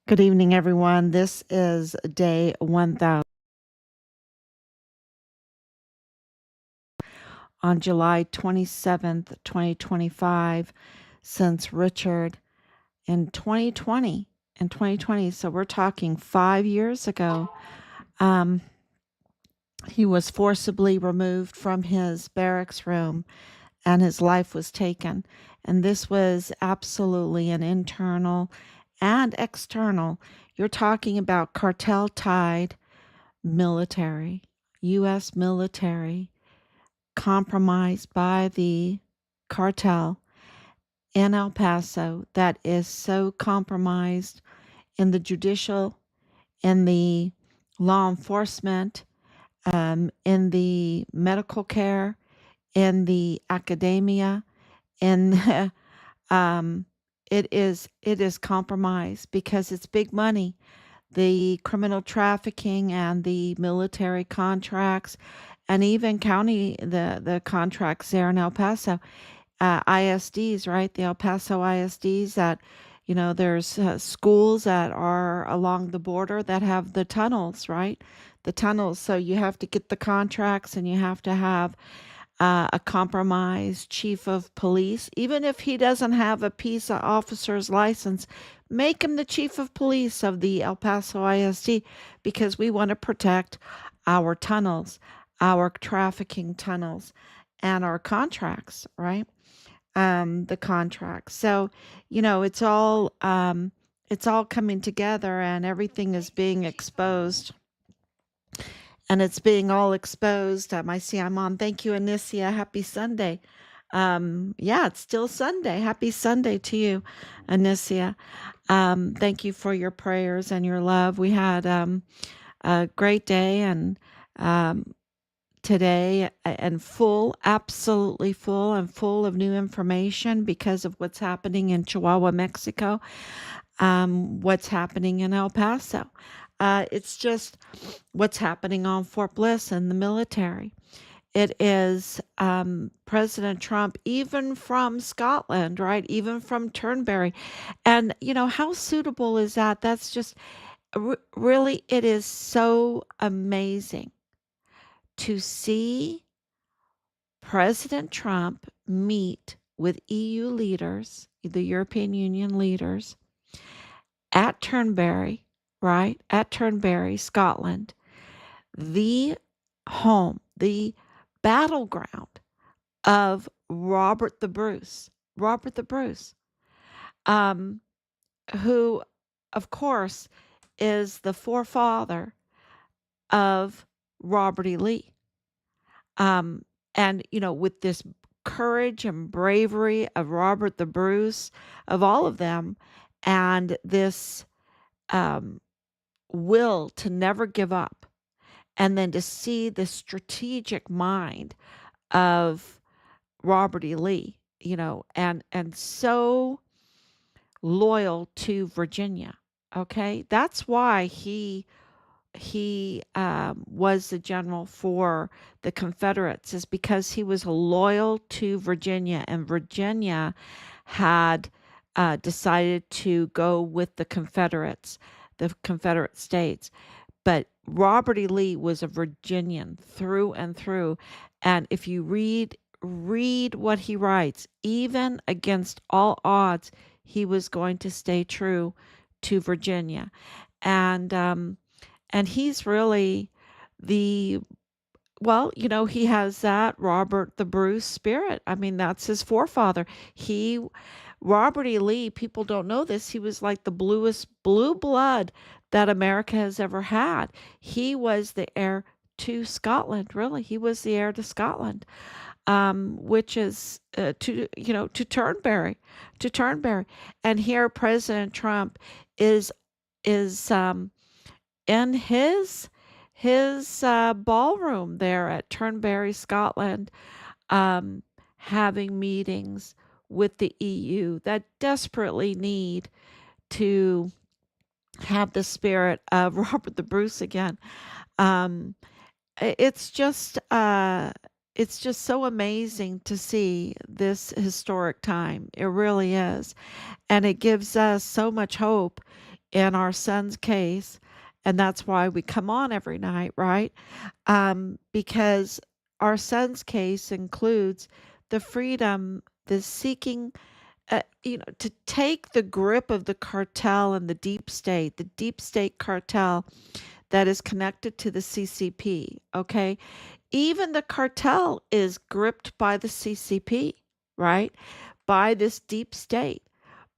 Good evening, everyone. This is day 1000 on July 27th, 2025, since Richard in 2020. So we're talking 5 years ago. Um, he was forcibly removed from his barracks room and his life was taken. And this was absolutely an internal and external. You're talking about cartel tied military, U.S. military, compromised by the cartel in El Paso that is so compromised in the judicial, in the law enforcement, in the medical care, in the academia, in um, it is compromised because it's big money. The criminal trafficking and the military contracts, and even county the contracts there in El Paso, ISDs, right? The El Paso ISDs that there's schools that are along the border that have the tunnels, right? The tunnels. So you have to get the contracts, and you have to have a compromised chief of police, even if he doesn't have a peace officer's license, make him the chief of police of the El Paso ISD because we want to protect our tunnels, our trafficking tunnels, and our contracts, right? The contracts. So, it's all coming together, and everything is being exposed, and it's being all exposed. I see I'm on. Thank you, Anicia. Happy Sunday. Yeah, it's still Sunday. Happy Sunday to you, Anicia. Thank you for your prayers and your love. We had a great day, and um, today, and full, absolutely full, and full of new information because of what's happening in Chihuahua, Mexico, what's happening in El Paso. It's just what's happening on Fort Bliss and the military. It is President Trump, even from Scotland, right? Even from Turnberry. And, how suitable is that? That's just really, it is so amazing to see President Trump meet with EU leaders, the European Union leaders, at Turnberry, right? At Turnberry, Scotland, the home, the battleground of Robert the Bruce. Robert the Bruce, um, who, of course, is the forefather of Robert E. Lee. And, with this courage and bravery of Robert the Bruce, of all of them, and this um, will to never give up, and then to see the strategic mind of Robert E. Lee, and so loyal to Virginia. Okay, that's why he was the general for the Confederates, is because he was loyal to Virginia, and Virginia had decided to go with the Confederates, the Confederate States. But Robert E. Lee was a Virginian through and through. And if you read what he writes, even against all odds, he was going to stay true to Virginia. And he's really the he has that Robert the Bruce spirit. I mean, that's his forefather. He Robert E. Lee, people don't know this, he was like the bluest blue blood that America has ever had. He was the heir to Scotland, really. He was the heir to Scotland, which is to Turnberry. And here President Trump is in his ballroom there at Turnberry, Scotland, having meetings with the EU that desperately need to have the spirit of Robert the Bruce again. Um, it's just so amazing to see this historic time. It really is, and it gives us so much hope in our son's case, and that's why we come on every night, right? Because our son's case includes the freedom, the seeking, to take the grip of the cartel and the deep state cartel that is connected to the CCP. Okay. Even the cartel is gripped by the CCP, right? By this deep state,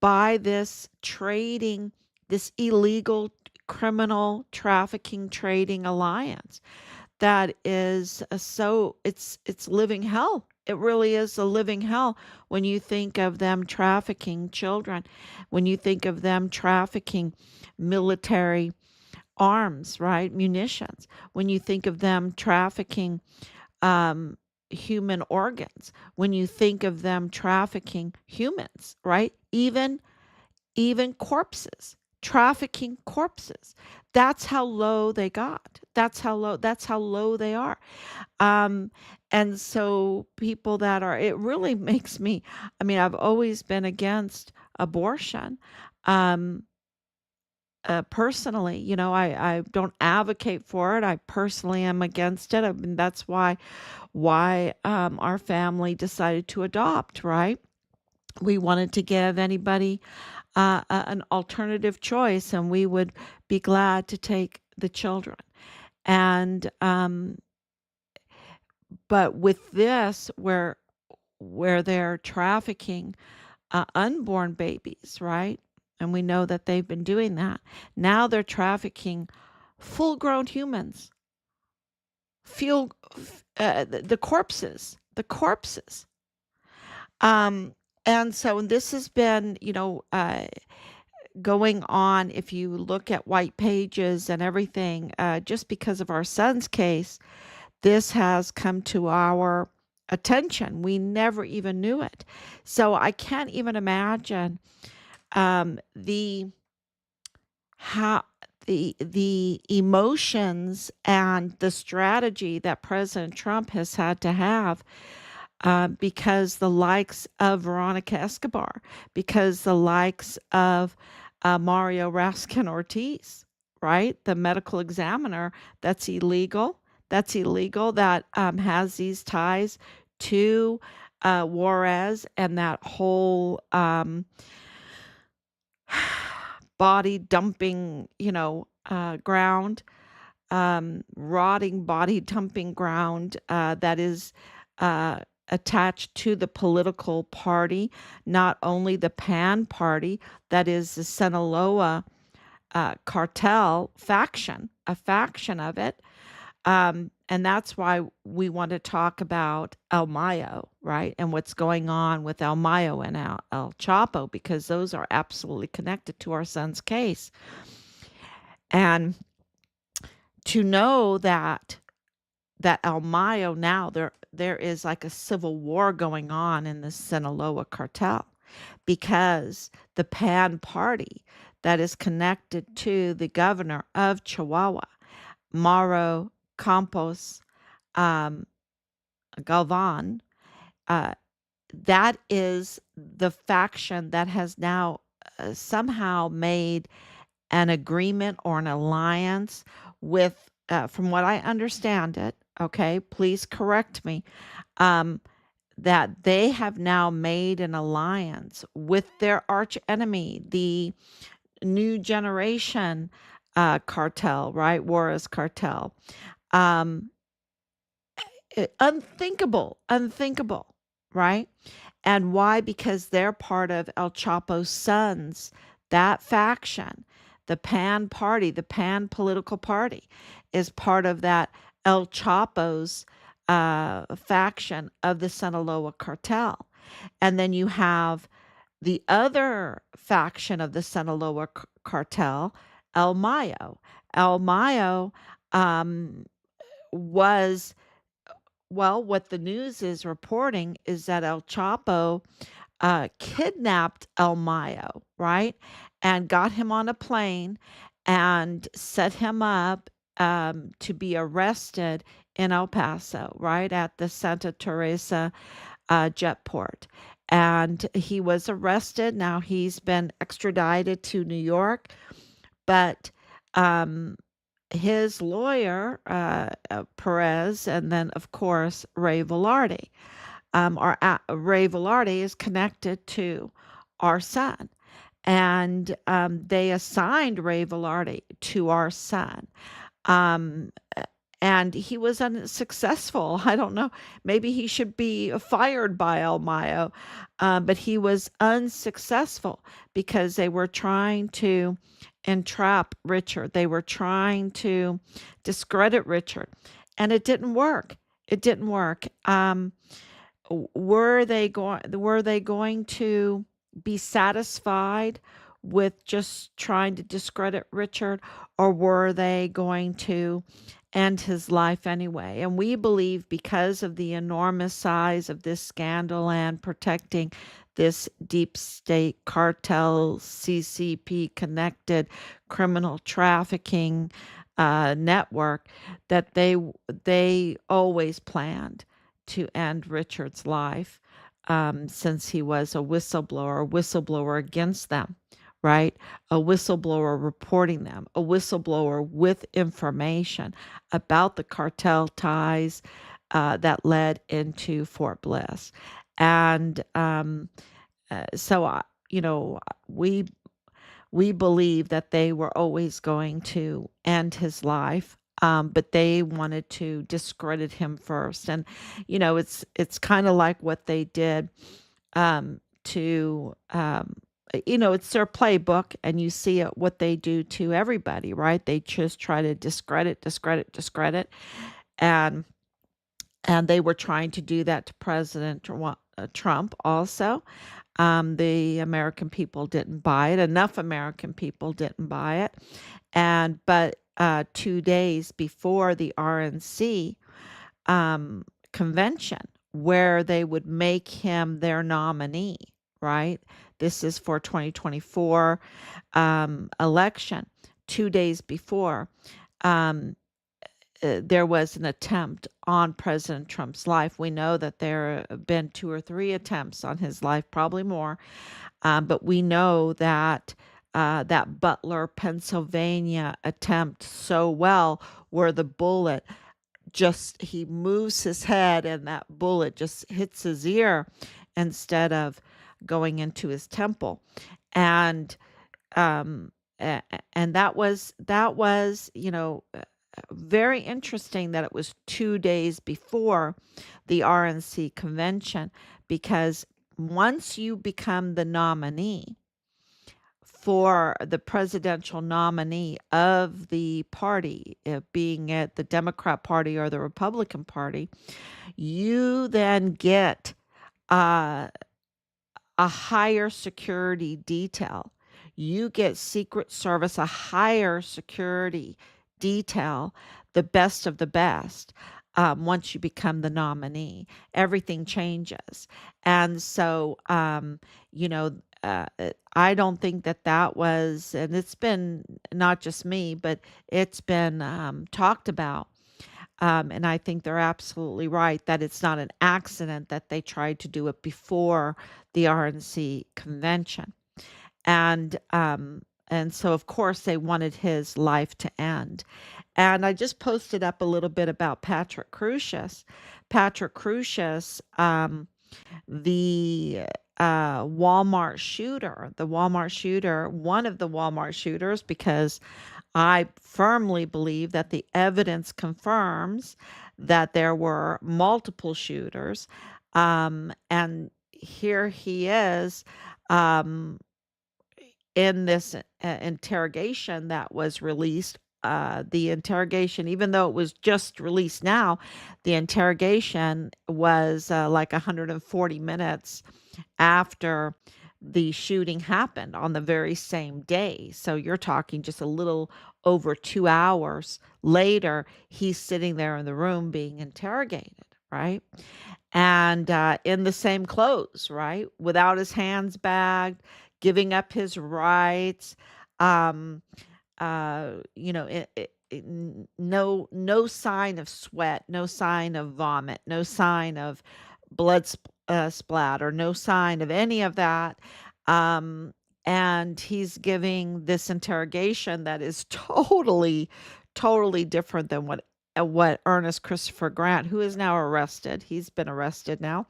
by this trading, this illegal criminal trafficking trading alliance that is it's living hell. It really is a living hell when you think of them trafficking children, when you think of them trafficking military arms, right? Munitions. When you think of them trafficking um, human organs, when you think of them trafficking humans, right? Even corpses, trafficking corpses. That's how low they got. That's how low they are. Um, and so people that are, it really makes me, I mean, I've always been against abortion. Um, Personally, I don't advocate for it. I personally am against it. I mean, that's why our family decided to adopt, right? We wanted to give anybody an alternative choice, and we would be glad to take the children. And but with this, where they're trafficking unborn babies, right? And we know that they've been doing that. Now they're trafficking full-grown humans, feel the corpses, the corpses. Um, and so this has been, going on. If you look at white pages and everything, just because of our son's case, this has come to our attention. We never even knew it. So I can't even imagine the how the emotions and the strategy that President Trump has had to have, because the likes of Veronica Escobar, because the likes of Mario Raskin Ortiz, right, the medical examiner, that's illegal. That's illegal. That has these ties to Juarez and that whole body dumping, ground, rotting body dumping ground that is attached to the political party, not only the PAN party, that is the Sinaloa cartel faction, a faction of it. And that's why we want to talk about El Mayo, right? And what's going on with El Mayo and El Chapo, because those are absolutely connected to our son's case. And to know that El Mayo now, there is like a civil war going on in the Sinaloa cartel, because the PAN party that is connected to the governor of Chihuahua, Mauro Campos um, Galvan, uh, that is the faction that has now somehow made an agreement or an alliance with, from what I understand it, okay, please correct me, um, that they have now made an alliance with their arch enemy, the new generation cartel, right? Juarez cartel. Um, unthinkable, right? And why? Because they're part of El Chapo's sons, that faction, the PAN party, the PAN political party, is part of that El Chapo's faction of the Sinaloa cartel. And then you have the other faction of the Sinaloa cartel, El Mayo. El Mayo was, well, what the news is reporting is that El Chapo kidnapped El Mayo, right? And got him on a plane and set him up to be arrested in El Paso, right? At the Santa Teresa jet port. And he was arrested. Now he's been extradited to New York. But um, his lawyer, Perez, and then, of course, Ray Velarde, Ray Velarde is connected to our son. And they assigned Ray Velarde to our son. Um, and he was unsuccessful. I don't know. Maybe he should be fired by El Mayo, but he was unsuccessful because they were trying to entrap Richard. They were trying to discredit Richard, and it didn't work. It didn't work. Were they going to be satisfied with just trying to discredit Richard, or were they going to end his life anyway? And we believe, because of the enormous size of this scandal and protecting this deep state cartel CCP connected criminal trafficking network, that they always planned to end Richard's life, since he was a whistleblower against them, right? A whistleblower reporting them, a whistleblower with information about the cartel ties that led into Fort Bliss. And so, you know, we believe that they were always going to end his life, but they wanted to discredit him first. And it's kind of like what they did, to it's their playbook, and you see it, what they do to everybody, right? They just try to discredit, and they were trying to do that to President Trump also. The American people didn't buy it. Enough American people didn't buy it. But 2 days before the RNC convention, where they would make him their nominee, right? This is for 2024 election. 2 days before, um, there was an attempt on President Trump's life. We know that there have been 2 or 3 attempts on his life, probably more. But we know that that Butler, Pennsylvania attempt so well, where the bullet he moves his head and that bullet just hits his ear instead of going into his temple. And um, and that was very interesting that it was 2 days before the RNC convention, because once you become the nominee for the presidential nominee of the party, being it the Democrat Party or the Republican Party, you then get uh, a higher security detail. You get Secret Service, a higher security detail, the best of the best. Once you become the nominee, everything changes. And so, I don't think that was, and it's been not just me, but it's been talked about. And I think they're absolutely right that it's not an accident that they tried to do it before the RNC convention. And so, of course, they wanted his life to end. And I just posted up a little bit about Patrick Crusius. Patrick Crusius, the Walmart shooter, one of the Walmart shooters, because I firmly believe that the evidence confirms that there were multiple shooters. And here he is, um, in this interrogation that was released. The interrogation, even though it was just released now, the interrogation was like 140 minutes after the shooting happened on the very same day. So you're talking just a little over 2 hours later, he's sitting there in the room being interrogated, right? And in the same clothes, right? Without his hands bagged, giving up his rights. Um, no sign of sweat, no sign of vomit, no sign of blood splatter, no sign of any of that. Um, and he's giving this interrogation that is totally different than what Ernest Christopher Grant, who is now arrested. He's been arrested now.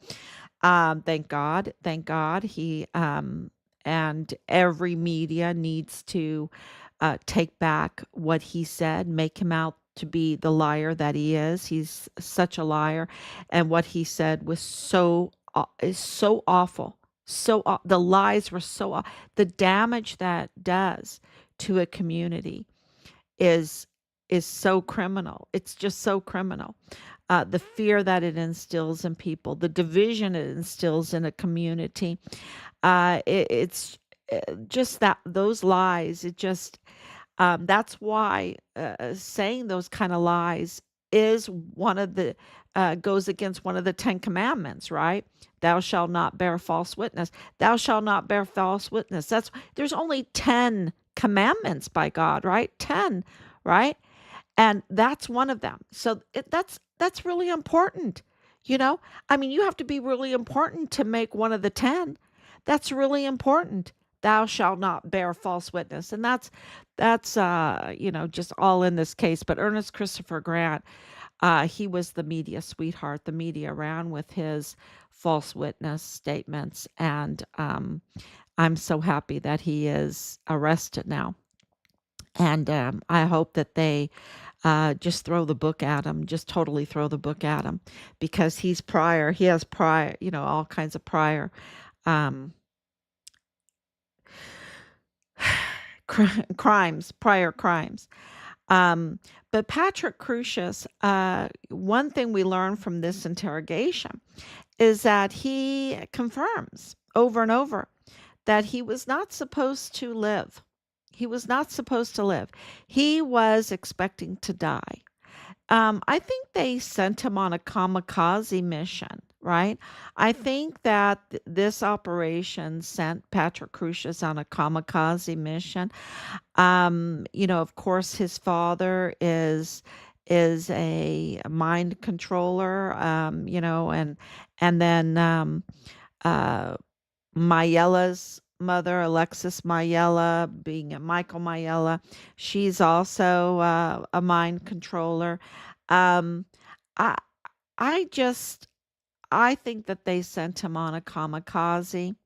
Thank God. He and every media needs to take back what he said, make him out to be the liar that he is. He's such a liar, and what he said was is so awful. The lies were the damage that does to a community is so criminal. It's just so criminal. The fear that it instills in people, the division it instills in a community. It's just that those lies. It just that's why saying those kind of lies is one of the goes against one of the 10 Commandments, right? Thou shalt not bear false witness. Thou shalt not bear false witness. There's only 10 commandments by God, right? 10, right? And that's one of them. So that's really important. You know, I mean, you have to be really important to make one of the 10. That's really important. Thou shalt not bear false witness. And that's just all in this case. But Ernest Christopher Grant, he was the media sweetheart. The media ran with his false witness statements. And I'm so happy that he is arrested now. And I hope that they just throw the book at him, just totally throw the book at him, because he has prior, all kinds of prior um, prior crimes. But Patrick Crucius, one thing we learned from this interrogation is that he confirms over and over that he was not supposed to live. He was not supposed to live. He was expecting to die. I think they sent him on a kamikaze mission, right? I think that this operation sent Patrick Crucius on a kamikaze mission. Of course, his father is a mind controller, and then Mayella's mother, Alexis Mayella, being a Michael Mayella, she's also a mind controller. Um, I I just I think that they sent him on a kamikaze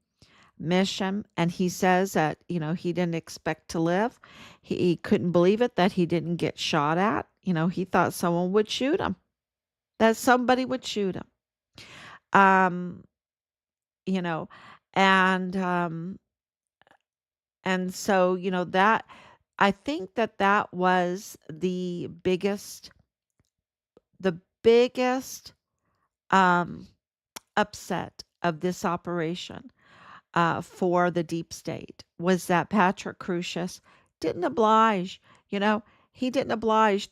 mission, and he says that he didn't expect to live. He couldn't believe it that he didn't get shot at. He thought someone would shoot him, that somebody would shoot him. Um, you know, and so, that I think that was the biggest um, upset of this operation for the deep state, was that Patrick Crucius didn't oblige. He didn't oblige.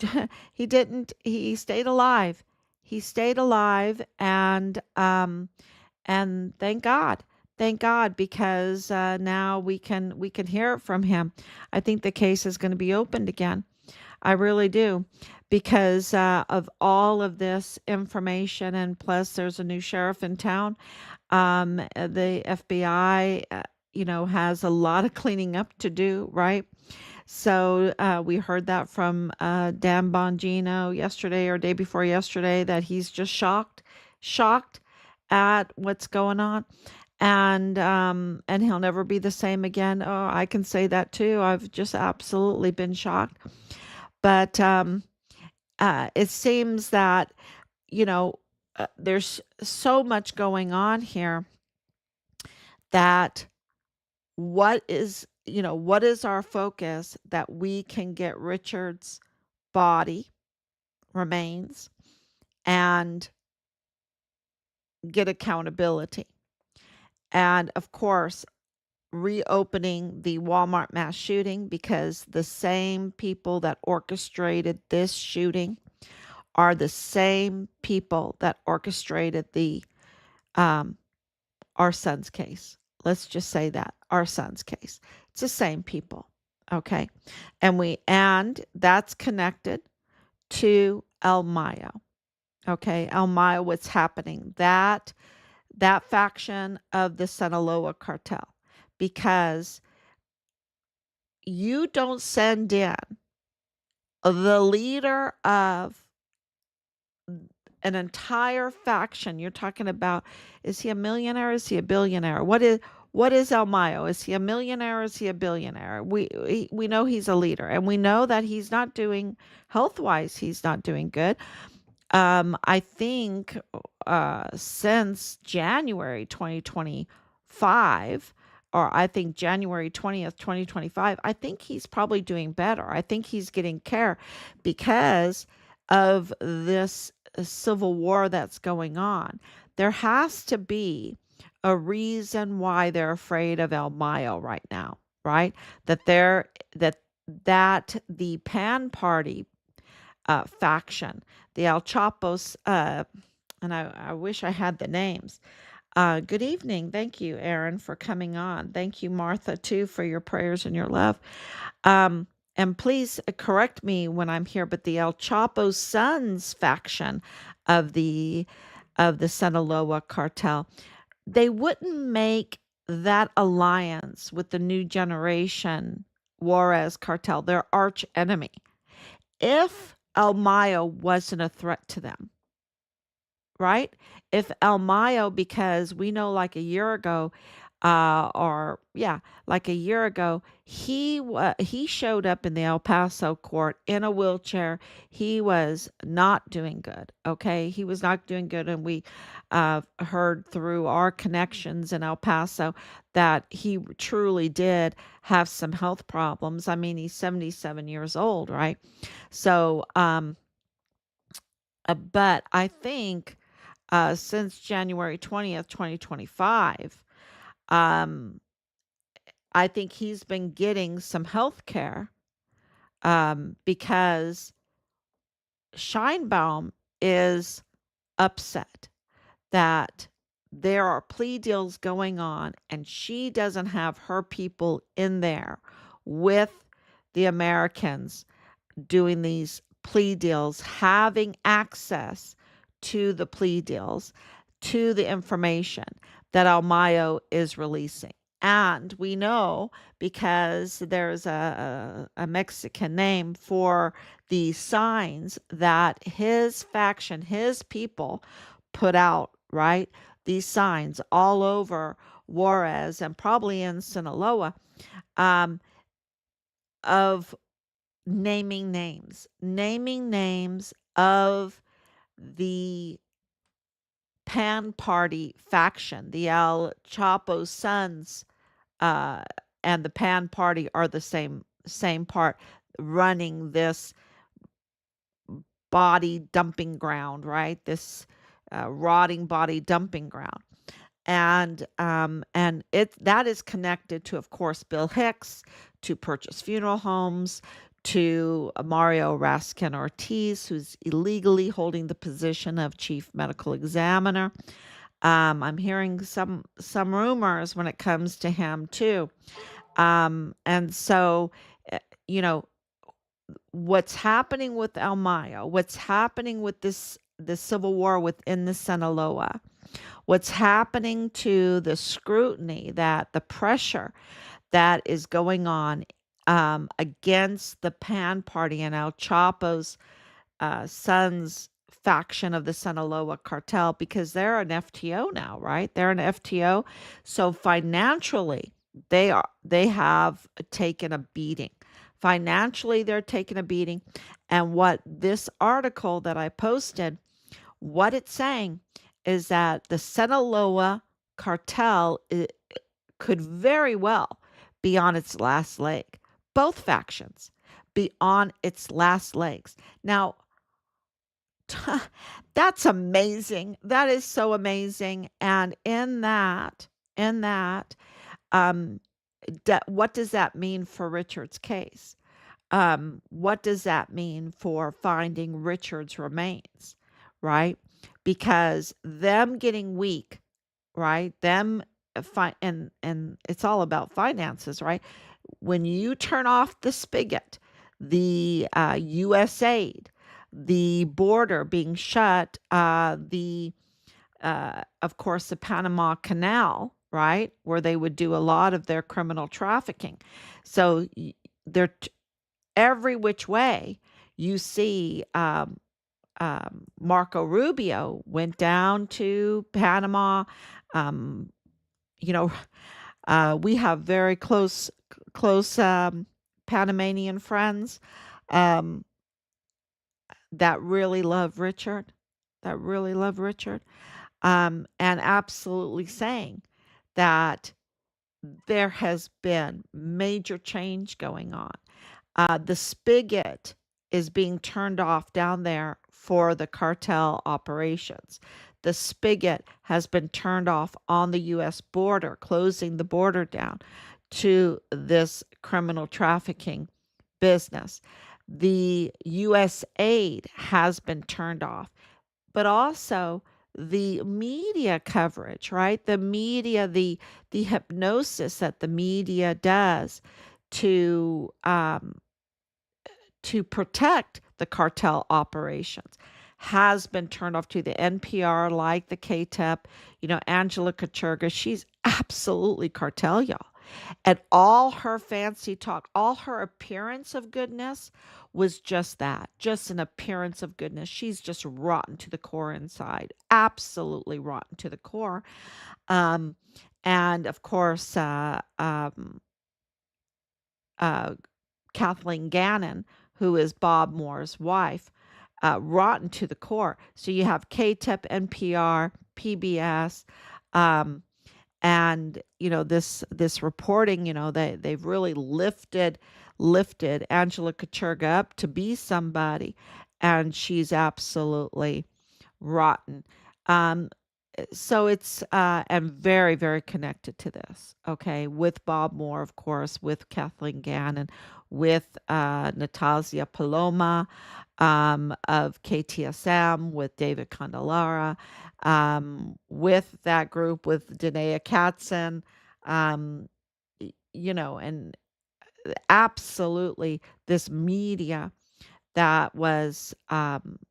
He stayed alive. He stayed alive, and thank God. Thank God, because now we can hear it from him. I think the case is going to be opened again. I really do, because of all of this information, and plus there's a new sheriff in town. The FBI, has a lot of cleaning up to do, right? So we heard that from Dan Bongino yesterday or day before yesterday, that he's just shocked at what's going on, and he'll never be the same again. Oh, I can say that too. I've just absolutely been shocked. But it seems that there's so much going on here, that what is our focus, that we can get Richard's body remains and get accountability. And of course, reopening the Walmart mass shooting, because the same people that orchestrated this shooting are the same people that orchestrated the our son's case. Let's just say that, our son's case. It's the same people. Okay. And that's connected to El Mayo. Okay. El Mayo, what's happening? That faction of the Sinaloa Cartel, because you don't send in the leader of an entire faction. You're talking about, is he a millionaire? Is he a billionaire? What is El Mayo? Is he a millionaire? Is he a billionaire? We know he's a leader, and we know that he's not doing health wise. He's not doing good. I think since January 2025, or I think January 20th, 2025, I think he's probably doing better. I think he's getting care because of this civil war that's going on. There has to be a reason why they're afraid of El Mayo right now, right? That they're that the Pan Party faction, the El Chapos, and I wish I had the names. Good evening. Thank you, Aaron, for coming on. Thank you, Martha, too, for your prayers and your love. Um, and please correct me when I'm here, but the El Chapo Sons faction of the Sinaloa Cartel, they wouldn't make that alliance with the new generation Juarez cartel, their arch enemy, if El Mayo wasn't a threat to them, right? If El Mayo, because we know like a year ago, or yeah, like a year ago, he showed up in the El Paso court in a wheelchair. He was not doing good. Okay, he was not doing good, and we heard through our connections in El Paso that he truly did have some health problems. I mean, he's 77 years old, right? So, but I think since January 20th, 2025, um, I think he's been getting some health care because Scheinbaum is upset that there are plea deals going on and she doesn't have her people in there with the Americans doing these plea deals, having access to the plea deals, to the information that Almayo is releasing. And we know because there's a Mexican name for the signs that his faction, his people put out, right? These signs all over Juarez and probably in Sinaloa, um, of naming names of the Pan Party faction, the El Chapo sons, uh, and the Pan Party are the same part, running this body dumping ground, right? This rotting body dumping ground. And it that is connected to, of course, Bill Hicks, to Purchase Funeral Homes, to Mario Raskin Ortiz, who's illegally holding the position of chief medical examiner. I'm hearing some rumors when it comes to him too. And so, uh, you know, what's happening with El Mayo, what's happening with the civil war within the Sinaloa, what's happening to the scrutiny, that the pressure that is going on against the Pan Party and El Chapo's son's faction of the Sinaloa cartel, because they're an FTO now, right? They're an FTO. So financially, they have taken a beating. Financially, they're taking a beating. And what this article that I posted, what it's saying is that the Sinaloa cartel could very well be on its last leg. Both factions be on its last legs. Now, that's amazing. That is so amazing. And in that, um, what does that mean for Richard's case? What does that mean for finding Richard's remains, right? Because them getting weak, right? Them and it's all about finances, right? When you turn off the spigot, the U.S. aid, the border being shut, the of course the Panama Canal, right, where they would do a lot of their criminal trafficking. So they're every which way. You see, Marco Rubio went down to Panama. Um, you know, we have very close Panamanian friends um, that really love Richard, that really love Richard, and absolutely saying that there has been major change going on. The spigot is being turned off down there for the cartel operations. The spigot has been turned off on the U.S. border, closing the border down to this criminal trafficking business. The U.S. aid has been turned off, but also the media coverage, right? The media, the hypnosis that the media does to protect the cartel operations has been turned off to the NPR, like the KTEP. Angela Kachurga, she's absolutely cartel, y'all. And all her fancy talk, all her appearance of goodness was just that, just an appearance of goodness. She's just rotten to the core inside, absolutely rotten to the core. Um, and of course, uh, Kathleen Gannon, who is Bob Moore's wife, rotten to the core. So you have KTEP, NPR, PBS, um, and this reporting. They've really lifted Angela Kachurga up to be somebody, and she's absolutely rotten. Um, so it's and very, very connected to this, okay, with Bob Moore, of course, with Kathleen Gannon, with Natasha Paloma of KTSM, with David Candelara, with that group, with Danae Katzen, um, and absolutely this media that was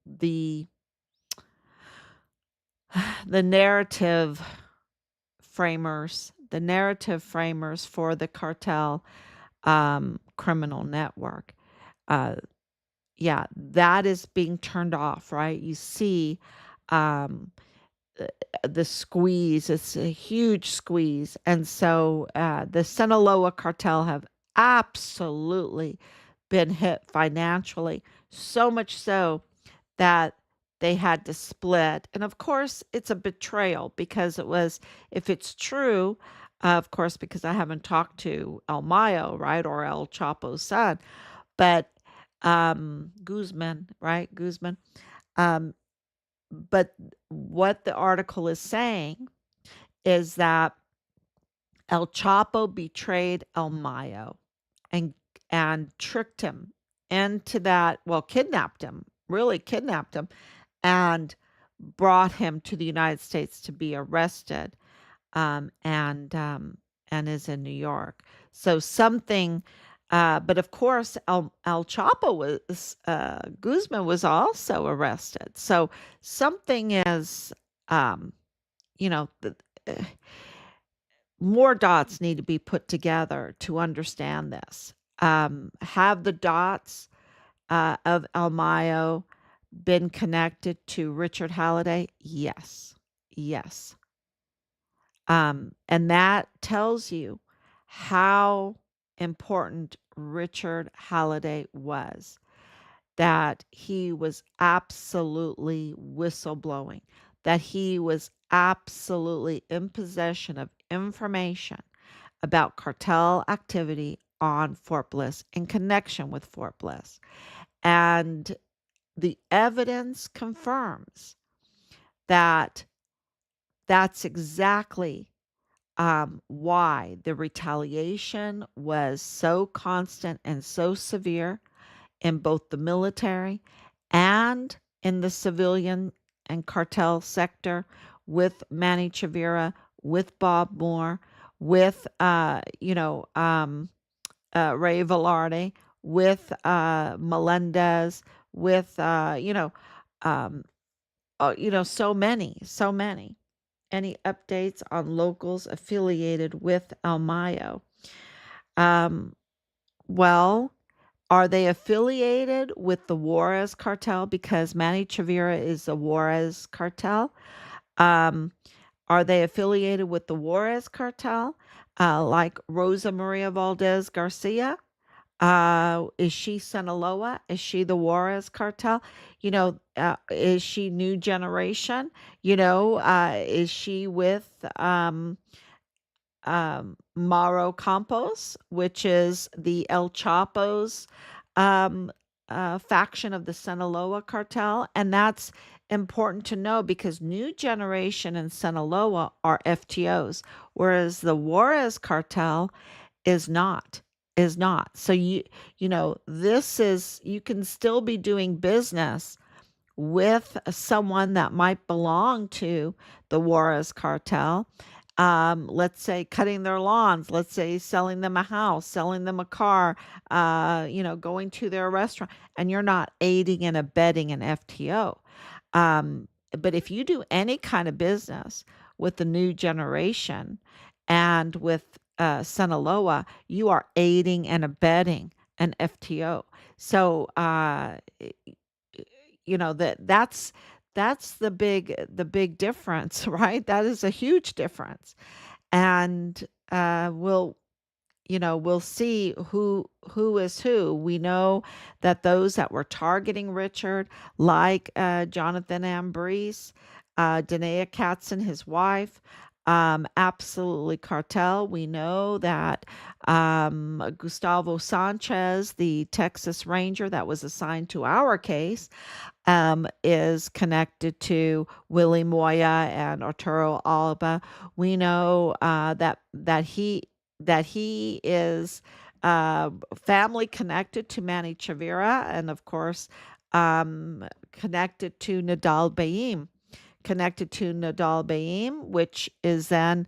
the narrative framers for the cartel criminal network. Uh, yeah, that is being turned off, right? You see um, the squeeze, it's a huge squeeze. And so the Sinaloa cartel have absolutely been hit financially, so much so that they had to split. And of course, it's a betrayal because it was, if it's true, of course, because I haven't talked to El Mayo, right, or El Chapo's son, but Guzman, right, Guzman. Um, but what the article is saying is that El Chapo betrayed El Mayo and tricked him into that, well, kidnapped him, really kidnapped him, and brought him to the United States to be arrested, um, and um, and is in New York. So something, but of course, El Chapo was Guzman was also arrested. So something is, um, you know, more dots need to be put together to understand this. Have the dots of El Mayo been connected to Richard Halliday? Yes. Yes. And that tells you how important Richard Halliday was, that he was absolutely whistleblowing, that he was absolutely in possession of information about cartel activity on Fort Bliss in connection with Fort Bliss. And the evidence confirms that that's exactly why the retaliation was so constant and so severe in both the military and in the civilian and cartel sector, with Manny Chavira, with Bob Moore, with Ray Velarde, with Melendez, with um, so many. Any updates on locals affiliated with El Mayo? Um, Well, are they affiliated with the Juarez cartel? Because Manny Chavira is the Juarez cartel. Um, are they affiliated with the Juarez cartel? Like Rosa Maria Valdez Garcia? Is she Sinaloa? Is she the Juarez cartel? Is she New Generation? Is she with Mauro Campos, which is the El Chapo's um, faction of the Sinaloa cartel. And that's important to know because New Generation and Sinaloa are FTOs, whereas the Juarez cartel is not. Is not. So this is, you can still be doing business with someone that might belong to the Juarez cartel. Let's say cutting their lawns, let's say selling them a house, selling them a car, going to their restaurant, and you're not aiding and abetting an FTO. But if you do any kind of business with the new generation and with Sinaloa, you are aiding and abetting an FTO. So that's the big difference, right? That is a huge difference. And we'll see who is who. We know that those that were targeting Richard, like Jonathan Ambrose, Danae Katz and his wife, absolutely cartel. We know that Gustavo Sanchez, the Texas Ranger that was assigned to our case, is connected to Willie Moya and Arturo Alba. We know that he is family connected to Manny Chavira, and of course, connected to Nadal Baim. Connected to Nadal Baim, which is then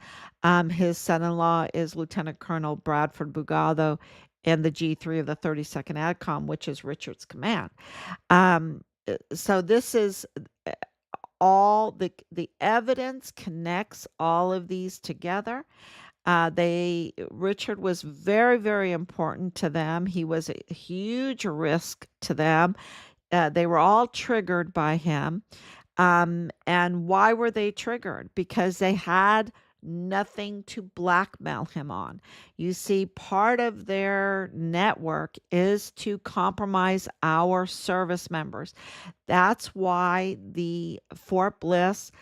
his son-in-law is Lieutenant Colonel Bradford Bugado in the G3 of the 32nd ADCOM, which is Richard's command. So this is all the evidence connects all of these together. Richard was very, very important to them. He was a huge risk to them. They were all triggered by him. And why were they triggered? Because they had nothing to blackmail him on. You see, part of their network is to compromise our service members. That's why the Fort Bliss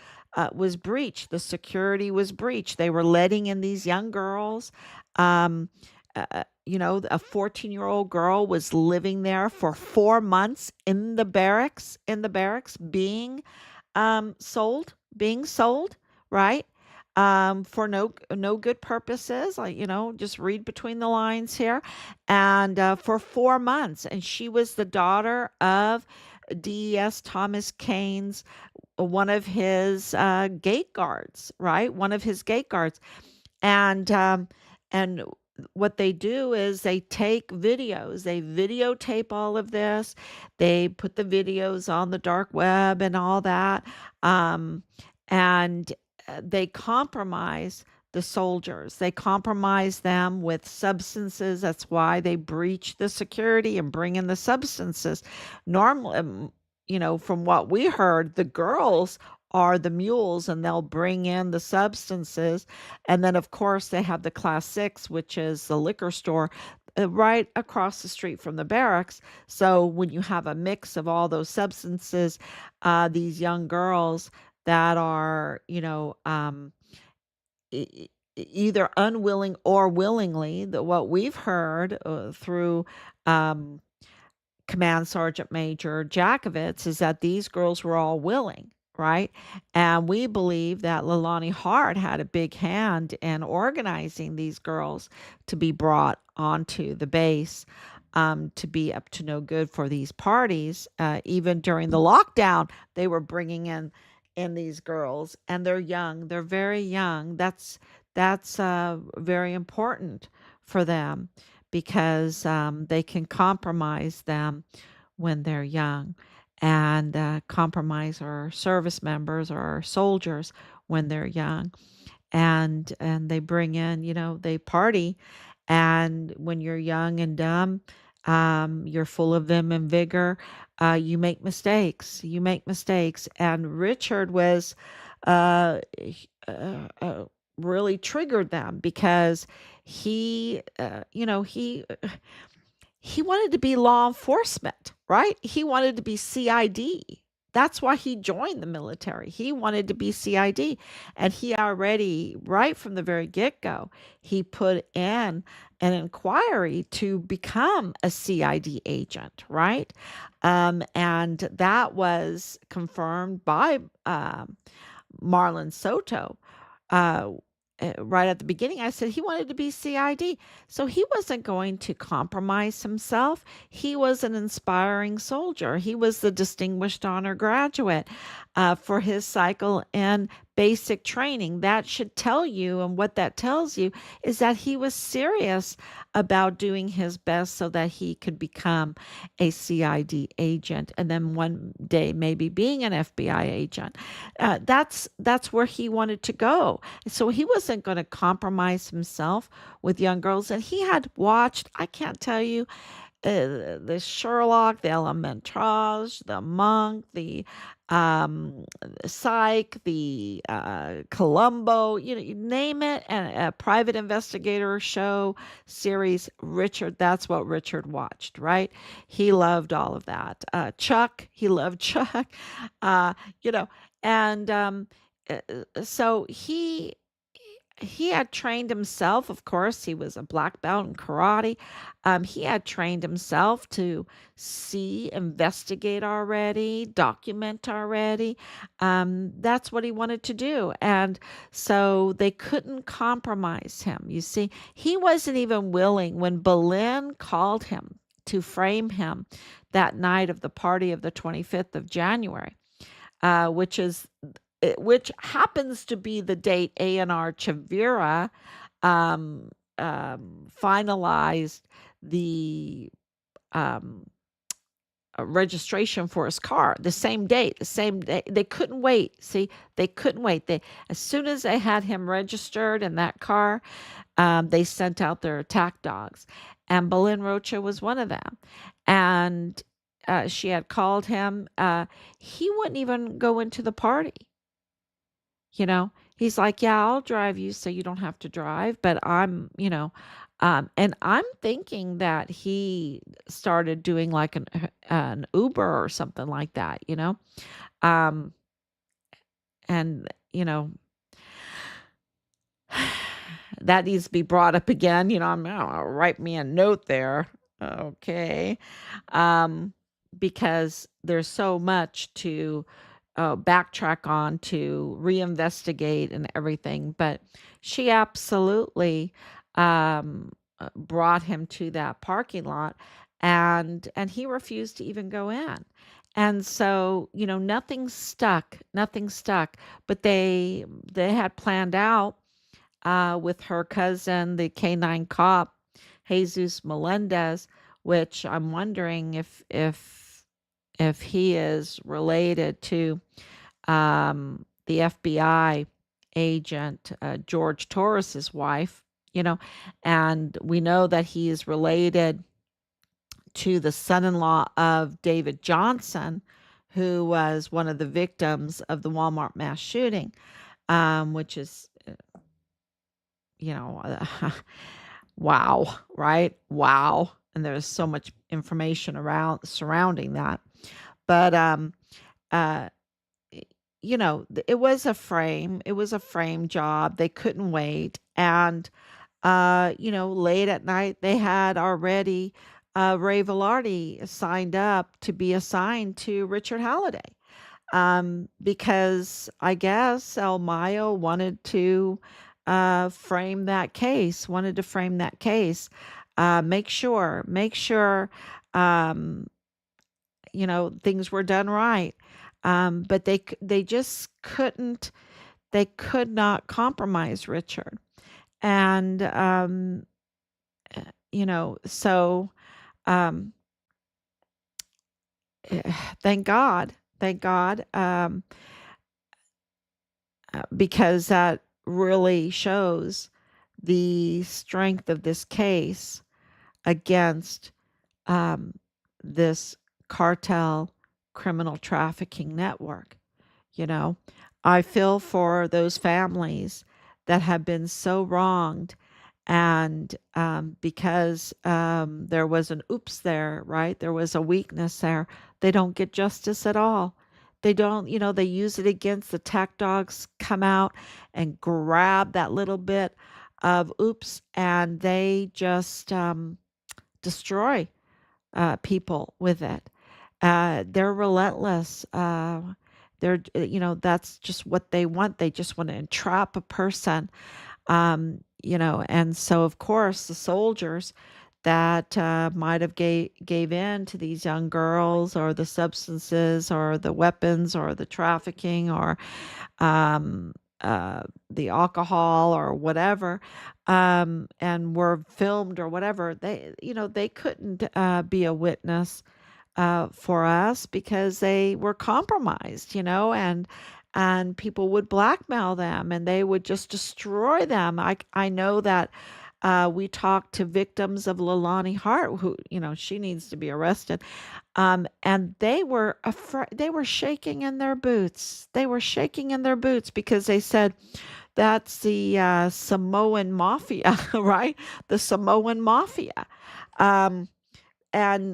was breached. The security was breached. They were letting in these young girls. A 14-year-old girl was living there for 4 months in the barracks being sold, right? For no good purposes, like, just read between the lines here. And for 4 months. And she was the daughter of DES Thomas Kane's, one of his gate guards, right? One of his gate guards. And what they do is they take videos, they videotape all of this, they put the videos on the dark web and all that, and they compromise the soldiers. They compromise them with substances. That's why they breach the security and bring in the substances. Normally, from what we heard, the girls are the mules and they'll bring in the substances. And then, of course, they have the Class 6, which is the liquor store right across the street from the barracks. So when you have a mix of all those substances, these young girls that are, either unwilling or willingly, what we've heard through Command Sergeant Major Jakovitz is that these girls were all willing, right? And we believe that Leilani Hart had a big hand in organizing these girls to be brought onto the base, to be up to no good for these parties. Even during the lockdown, they were bringing in these girls, and they're young. They're very young. That's very important for them because they can compromise them when they're young and compromise our service members or our soldiers when they're young. And they bring in, they party And when you're young and dumb, you're full of vim and vigor. You make mistakes. You make mistakes. And Richard was uh, really triggered them because he, he wanted to be law enforcement, right? He wanted to be CID. That's why he joined the military. He wanted to be CID. And he already, right from the very get go, he put in an inquiry to become a CID agent, right? And that was confirmed by Marlon Soto. Uh, right at the beginning, I said he wanted to be CID. So he wasn't going to compromise himself. He was an inspiring soldier. He was the Distinguished Honor Graduate for his cycle in basic training. That should tell you, and what that tells you is that he was serious about doing his best so that he could become a CID agent and then one day maybe being an FBI agent. That's where he wanted to go. So he wasn't going to compromise himself with young girls. And he had watched, I can't tell you, the Sherlock, the Elementage, the Monk, the Psych, the Columbo, you name it, and a private investigator show series. Richard, that's what Richard watched, right? He loved all of that. Chuck, he loved Chuck, uh, you know, and so he had trained himself. Of course, he was a black belt in karate. He had trained himself to see, investigate already, document already. That's what he wanted to do. And so they couldn't compromise him. You see, he wasn't even willing when Boleyn called him to frame him that night of the party of the 25th of January, which happens to be the date A&R Chavira um, finalized the um, registration for his car. The same date, the same day. They couldn't wait. See, they couldn't wait. As soon as they had him registered in that car, they sent out their attack dogs, and Boleyn Rocha was one of them. And she had called him. He wouldn't even go into the party. He's like, yeah, I'll drive you so you don't have to drive, but and I'm thinking that he started doing like an Uber or something like that. Um, and, that needs to be brought up again. I'll write me a note there. Okay. Um, because there's so much to backtrack on, to reinvestigate and everything. But she absolutely brought him to that parking lot, and he refused to even go in. And so, nothing stuck, nothing stuck. But they had planned out with her cousin, the canine cop, Jesus Melendez, which I'm wondering if he is related to the FBI agent George Torres's wife, and we know that he is related to the son-in-law of David Johnson, who was one of the victims of the Walmart mass shooting, which is, you know, wow, right? Wow. And there's so much information around surrounding that. But uh it was a frame job. They couldn't wait. And late at night they had already Ray Velarde signed up to be assigned to Richard Halliday. Because I guess El Mayo wanted to wanted to frame that case, make sure, um, things were done right. But they just they could not compromise Richard. And, so, um, thank God, thank God, because that really shows the strength of this case against um, this cartel criminal trafficking network. You know, I feel for those families that have been so wronged. And because there was an oops there, right? There was a weakness there. They don't get justice at all. They don't, they use it against the tech dogs, come out and grab that little bit of oops, and they just destroy people with it. They're relentless. That's just what they want. They just want to entrap a person. And so of course the soldiers that might have gave in to these young girls, or the substances, or the weapons, or the trafficking, or um, the alcohol, or whatever, and were filmed or whatever, they couldn't be a witness for us because they were compromised, and people would blackmail them and they would just destroy them. I know that we talked to victims of Lalani Hart, who, she needs to be arrested. And they were afraid, they were shaking in their boots. They were shaking in their boots because they said, that's the Samoan mafia, right? The Samoan mafia. Um, that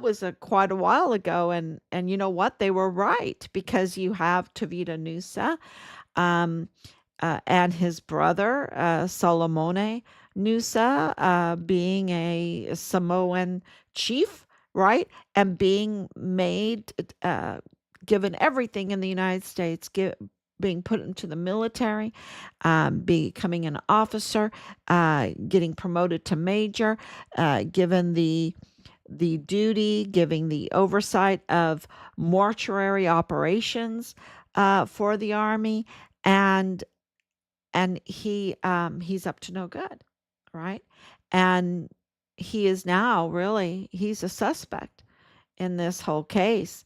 was quite a while ago, and you know what, they were right, because you have Tavita Nusa, um and his brother, Solomone Nusa, being a Samoan chief, right, and being made given everything in the United States, being put into the military, becoming an officer, getting promoted to major, given the duty, giving the oversight of mortuary operations for the army, and he's up to no good, right? And he is now, really, he's a suspect in this whole case.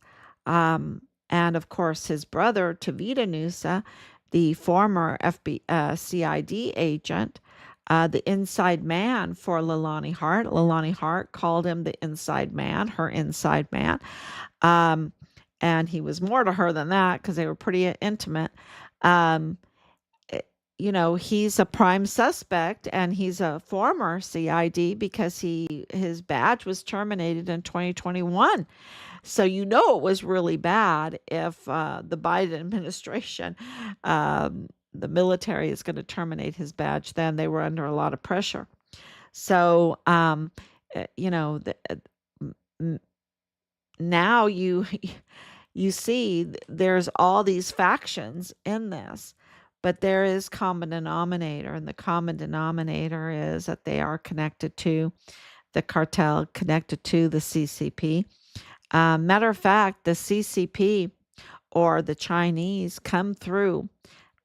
And of course, his brother, Tavita Nusa, the former CID agent, the inside man for Lalani Hart. Lalani Hart called him the inside man, her inside man. Um, and he was more to her than that because they were pretty intimate. Um, eh, he's a prime suspect, and he's a former CID because his badge was terminated in 2021. So it was really bad if the Biden administration, the military, is going to terminate his badge. Then they were under a lot of pressure. So, now you see there's all these factions in this, but there is common denominator, and the common denominator is that they are connected to the cartel, connected to the CCP. Matter of fact, the CCP, or the Chinese, come through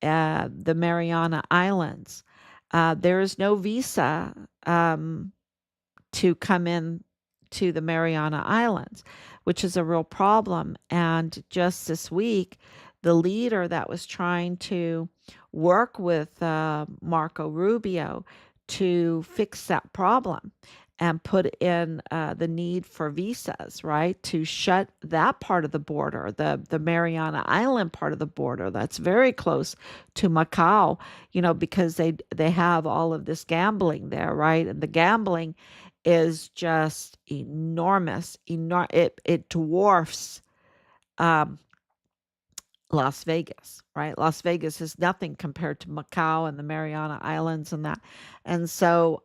the Mariana Islands. There is no visa to come in to the Mariana Islands, which is a real problem. And just this week, the leader that was trying to work with Marco Rubio to fix that problem and put in the need for visas, right, to shut that part of the border, the Mariana Island part of the border that's very close to Macau, because they have all of this gambling there, right, and the gambling is just enormous. It dwarfs um, Las Vegas, right? Las Vegas is nothing compared to Macau and the Mariana Islands and that. And so,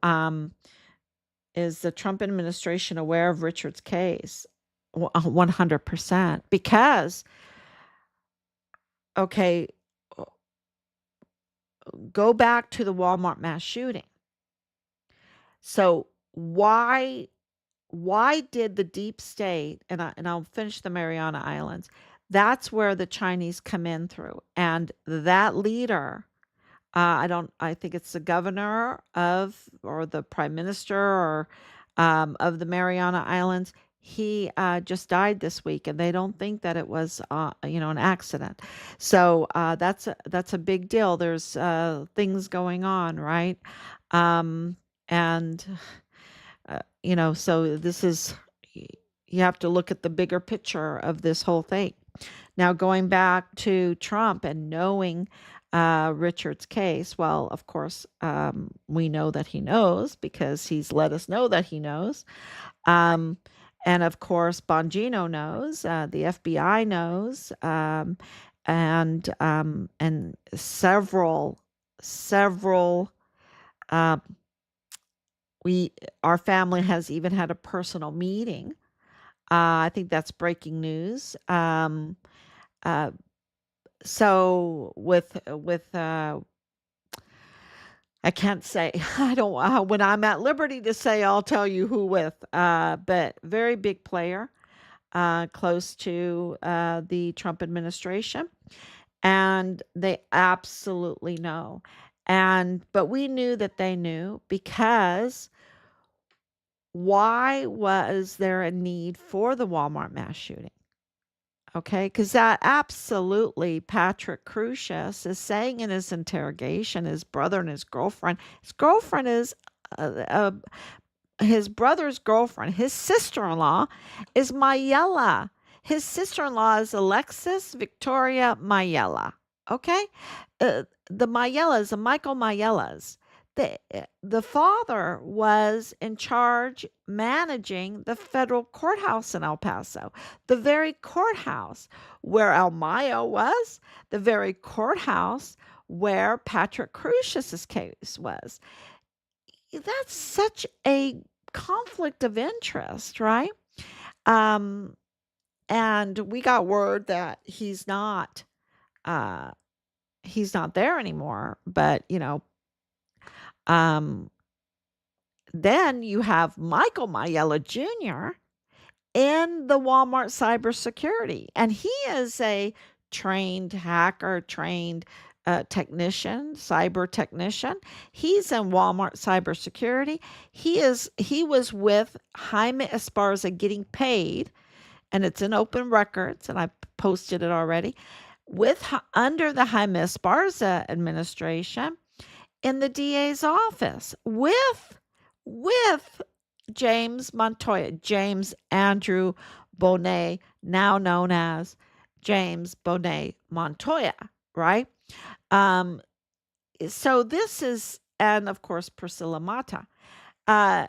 is the Trump administration aware of Richard's case? 100%. Because, okay, go back to the Walmart mass shooting. So why did the deep state, and I'll finish the Mariana Islands, that's where the Chinese come in through, and that leader, I think it's the governor of, or the prime minister, or of the Mariana Islands, he just died this week, and they don't think that it was, an accident. So that's a big deal. There's things going on, right? Um, and so this is you have to look at the bigger picture of this whole thing. Now, going back to Trump and knowing Richard's case, well, of course, we know that he knows because he's let us know that he knows. Um, and of course, Bongino knows, the FBI knows, and several. Um, we our family has even had a personal meeting. I think that's breaking news. Uh, so I can't say. I don't. When I'm at liberty to say, I'll tell you who with. But very big player, close to the Trump administration, and they absolutely know. But we knew that they knew because why was there a need for the Walmart mass shooting? Okay, because that absolutely Patrick Crusius is saying in his interrogation, his brother and his girlfriend is uh, his brother's girlfriend, his sister-in-law is Mayella. His sister-in-law is Alexis Victoria Mayella. Okay, the Mayellas, the Michael Mayellas. The father was in charge managing the federal courthouse in El Paso, the very courthouse where El Mayo was, the very courthouse where Patrick Crusius's case was. That's such a conflict of interest, right? Um, and we got word that uh, he's not there anymore. But um, then you have Michael Mayella Jr. in the Walmart cybersecurity, and he is a trained hacker, trained technician, cyber technician. He's in Walmart cybersecurity. He was with Jaime Esparza getting paid, and it's in open records, and I posted it already, under the Jaime Esparza administration in the DA's office with James Montoya, James Andrew Bonet, now known as James Bonet Montoya, right? Um, so this is, and of course, Priscilla Mata. Uh,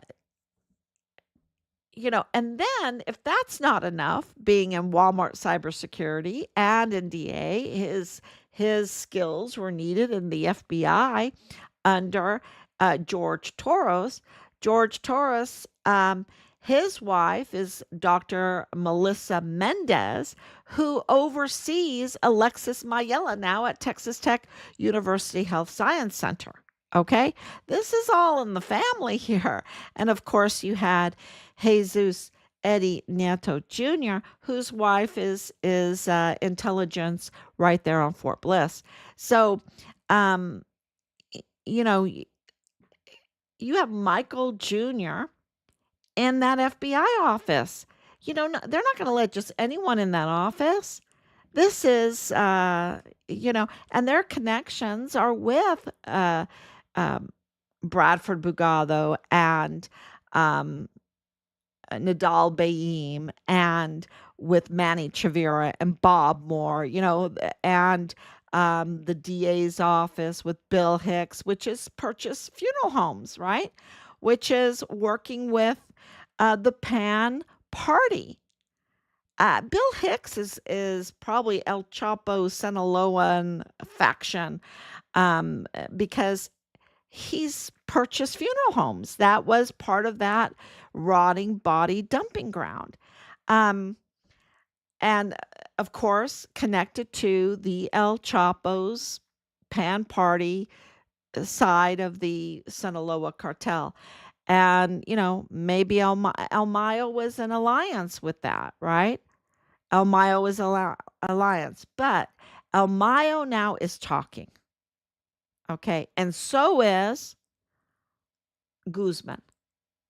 and then if that's not enough, being in Walmart cybersecurity and in DA, his skills were needed in the FBI under George Toros. George Toros, his wife is Dr. Melissa Mendez, who oversees Alexis Mayella now at Texas Tech University Health Science Center. Okay, this is all in the family here. And of course, you had Jesus Eddie Nieto Jr., whose wife is intelligence right there on Fort Bliss. So, um, you know, you have Michael Jr. in that FBI office. They're not going to let just anyone in that office. This is, and their connections are with um, Bradford Bugado and um, Nadal Bayim and with Manny Chavira and Bob Moore, and the DA's office with Bill Hicks, which is purchase funeral homes, right? Which is working with the Pan Party. Bill Hicks is probably El Chapo Sinaloan faction because he's purchased funeral homes. That was part of that rotting body dumping ground. Um, and of course, connected to the El Chapo's Pan Party side of the Sinaloa Cartel. And, maybe El Mayo was in alliance with that, right? El Mayo is alliance. But El Mayo now is talking. Okay. And so is Guzman,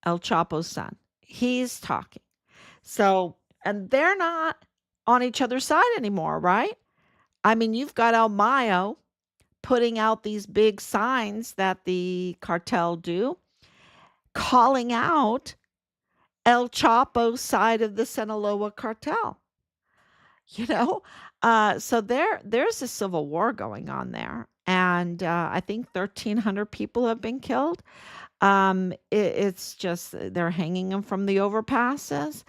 El Chapo's son. He's talking. So, and they're not on each other's side anymore, right? I mean, you've got El Mayo putting out these big signs that the cartel do, calling out El Chapo's side of the Sinaloa cartel. You know, so there's a civil war going on there, and I think 1,300 people have been killed. It's just they're hanging them from the overpasses.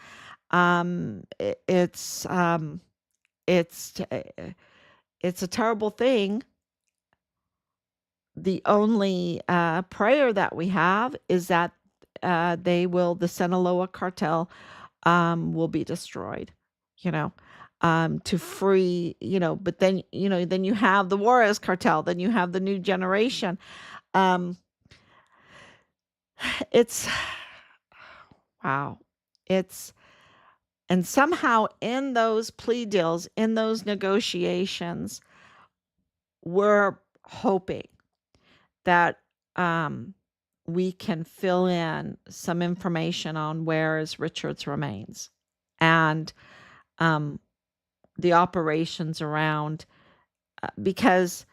Um, it, it's um, it's it's a terrible thing. The only prayer that we have is that the Sinaloa cartel will be destroyed, you know, to free, but then, then you have the Juarez cartel, then you have the new generation. Um, it's, wow. It's, and somehow in those plea deals, in those negotiations, we're hoping that we can fill in some information on where is Richard's remains and um, the operations around, because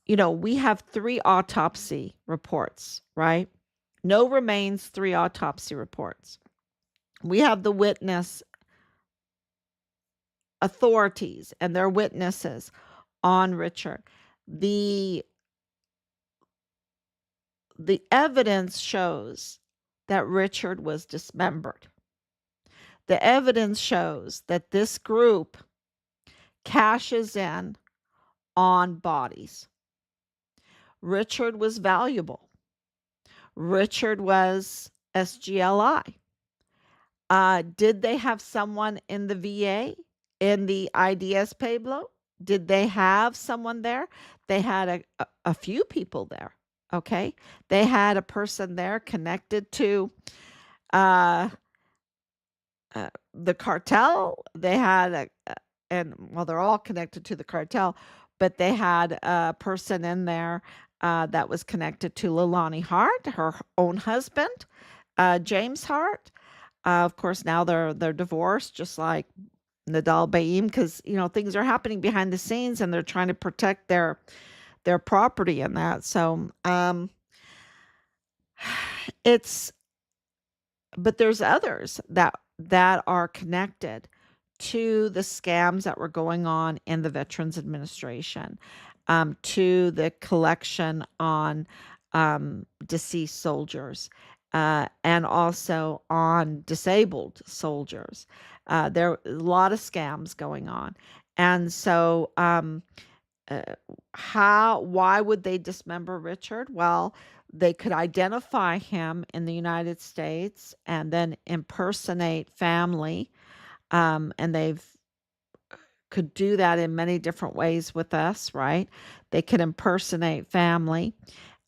we have 3 autopsy reports, right? No remains, 3 autopsy reports. We have the witness authorities and their witnesses on Richard. The evidence shows that Richard was dismembered. The evidence shows that this group cashes in on bodies. Richard was valuable. Richard was SGLI. Did they have someone in the VA, in the IDS Pueblo? Did they have someone there? They had a few people there. Okay. They had a person there connected to uh, the cartel. They had they're all connected to the cartel, but they had a person in there that was connected to Leilani Hart, her own husband, James Hart. Of course, now they're divorced, just like Nadal Baim, because things are happening behind the scenes, and they're trying to protect their property and that. So it's, but there's others that are connected to the scams that were going on in the Veterans Administration, to the collection on deceased soldiers, and also on disabled soldiers. There are a lot of scams going on. And so, why would they dismember Richard? Well, they could identify him in the United States and then impersonate family. And they've could do that in many different ways with us, right? They could impersonate family,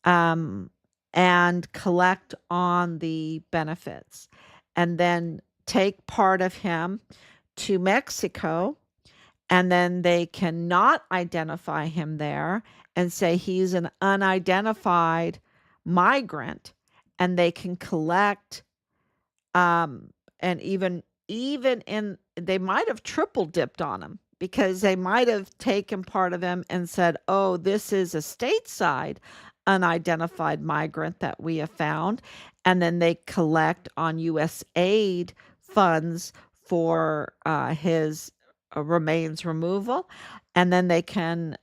um, and collect on the benefits, and then take part of him to Mexico, and then they cannot identify him there and say he's an unidentified migrant, and they can collect, and even in they might have triple dipped on him, because they might have taken part of him and said, oh, this is a stateside unidentified migrant that we have found, and then they collect on U.S. aid funds for his remains removal. And then they can,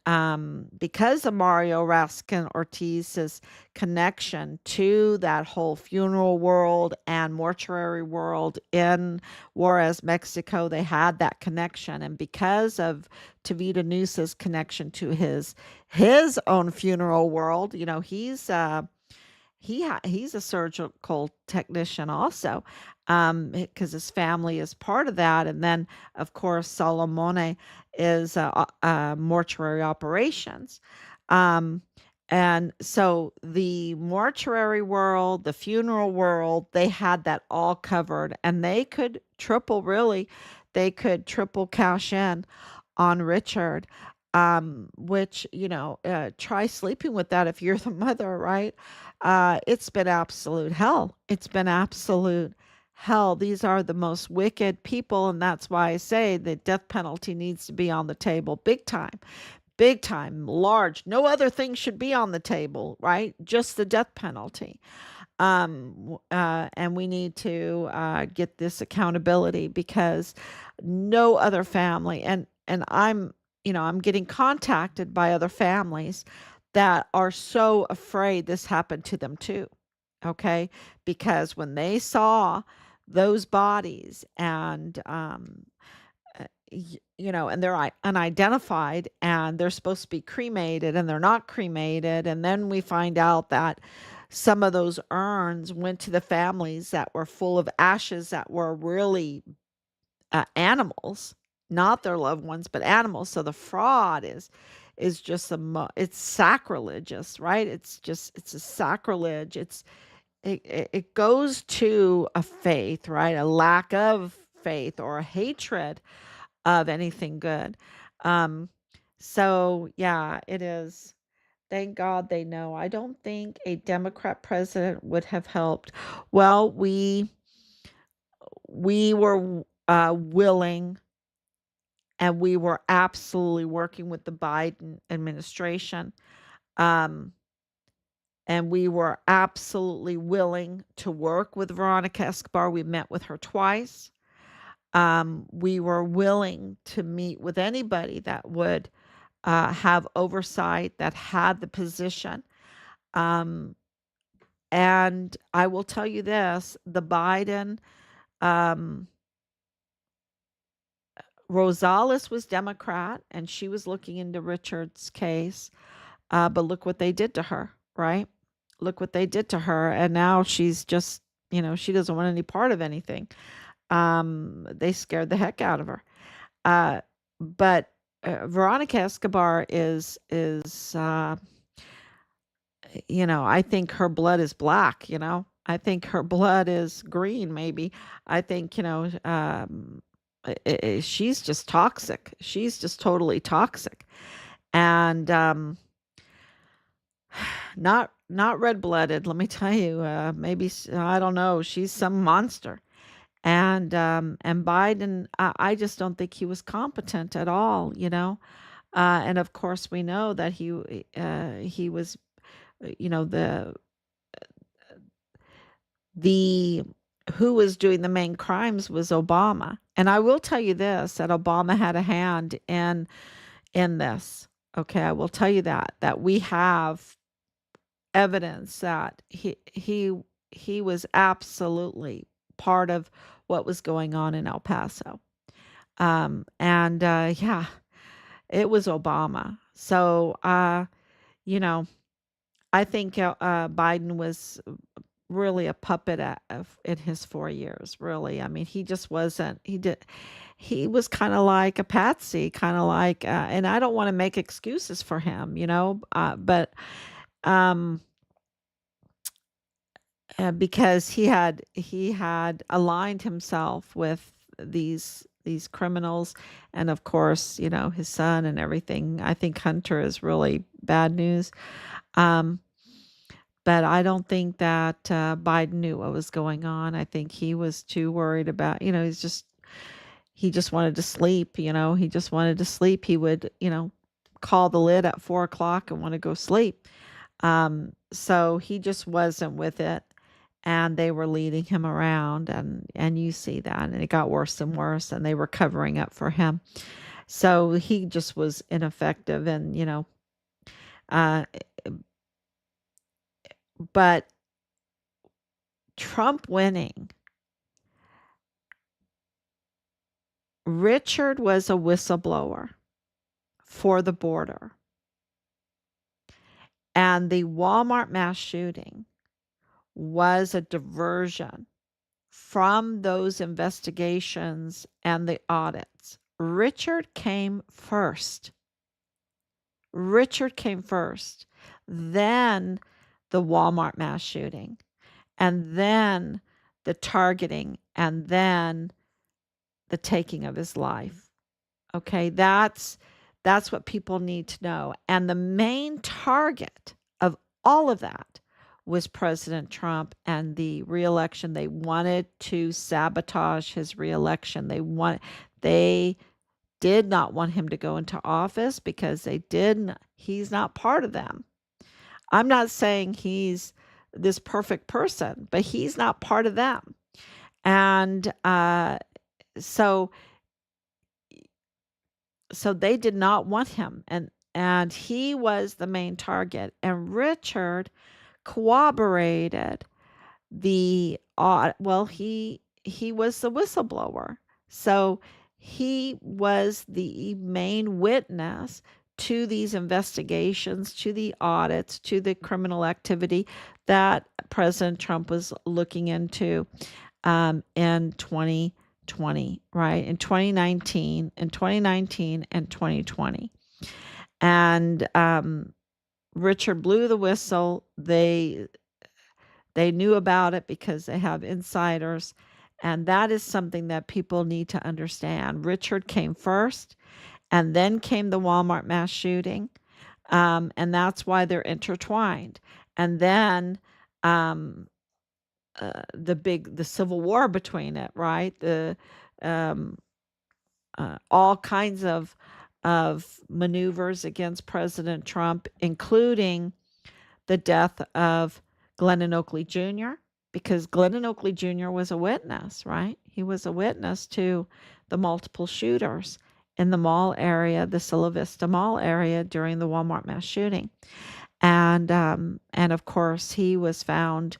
because of Mario Raskin Ortiz's connection to that whole funeral world and mortuary world in Juarez, Mexico, they had that connection. And because of Tavita Nusa's connection to his own funeral world, he's a surgical technician also, because his family is part of that. And then, of course, Solomone is mortuary operations. Um, and so the mortuary world, the funeral world, they had that all covered, and they could triple cash in on Richard. Which, try sleeping with that if you're the mother, right? It's been absolute hell. It's been absolute hell, these are the most wicked people, and that's why I say the death penalty needs to be on the table big time, large. No other thing should be on the table, right? Just the death penalty. And we need to get this accountability because no other family, and I'm getting contacted by other families that are so afraid this happened to them too. Okay, because when they saw those bodies and and they're unidentified and they're supposed to be cremated and they're not cremated. And then we find out that some of those urns went to the families that were full of ashes that were really animals, not their loved ones, but animals. So the fraud is just it's sacrilegious, right? It's a sacrilege. It goes to a faith, right? A lack of faith or a hatred of anything good. Um, so yeah, it is. Thank God they know. I don't think a Democrat president would have helped. Well, we were willing, and we were absolutely working with the Biden administration. Um, and we were absolutely willing to work with Veronica Escobar. We met with her twice. We were willing to meet with anybody that would have oversight, that had the position. Um, and I will tell you this, the Biden, um, Rosales was Democrat and she was looking into Richard's case. But look what they did to her, right? Look what they did to her. And now she's just, she doesn't want any part of anything. They scared the heck out of her. Uh, but Veronica Escobar I think her blood is black. I think her blood is green. Maybe I think she's just toxic. She's just totally toxic, and not red blooded. Let me tell you. Maybe I don't know. She's some monster. And Biden, I just don't think he was competent at all. And of course, we know that he was, the the who was doing the main crimes was Obama. And I will tell you this, that Obama had a hand in this. Okay, I will tell you that we have evidence that he was absolutely part of what was going on in El Paso. And yeah, it was Obama. So you know, I think Biden was really a puppet in his 4 years. Really, I mean, he just wasn't. He was kind of like a patsy, kind of like, and I don't want to make excuses for him, but um, because he had aligned himself with these criminals, and of course, his son and everything. I think Hunter is really bad news. Um, but I don't think that Biden knew what was going on. I think he was too worried about, he just wanted to sleep. He just wanted to sleep. He would, call the lid at 4 o'clock and want to go sleep. So he just wasn't with it, and they were leading him around, and you see that, and it got worse and worse, and they were covering up for him. So he just was ineffective, and uh, but Trump winning, Richard was a whistleblower for the border, and the Walmart mass shooting was a diversion from those investigations and the audits. Richard came first. Richard came first. Then the Walmart mass shooting, and then the targeting, and then the taking of his life. Okay, that's what people need to know. And the main target of all of that was President Trump and the reelection. They wanted to sabotage his reelection. They did not want him to go into office because he's not part of them. I'm not saying he's this perfect person, but he's not part of them. And so they did not want him, and he was the main target. And Richard corroborated the he was the whistleblower. So he was the main witness to these investigations, to the audits, to the criminal activity that President Trump was looking into in 2020, right? In 2019 and 2020. And Richard blew the whistle. They knew about it because they have insiders. And that is something that people need to understand. Richard came first, and then came the Walmart mass shooting. And that's why they're intertwined. And then the civil war between it, right? Um, all kinds of maneuvers against President Trump, including the death of Glennon Oakley Jr., because Glennon Oakley Jr. was a witness, right? He was a witness to the multiple shooters in the mall area, the Silla Vista Mall area during the Walmart mass shooting. And of course, he was found,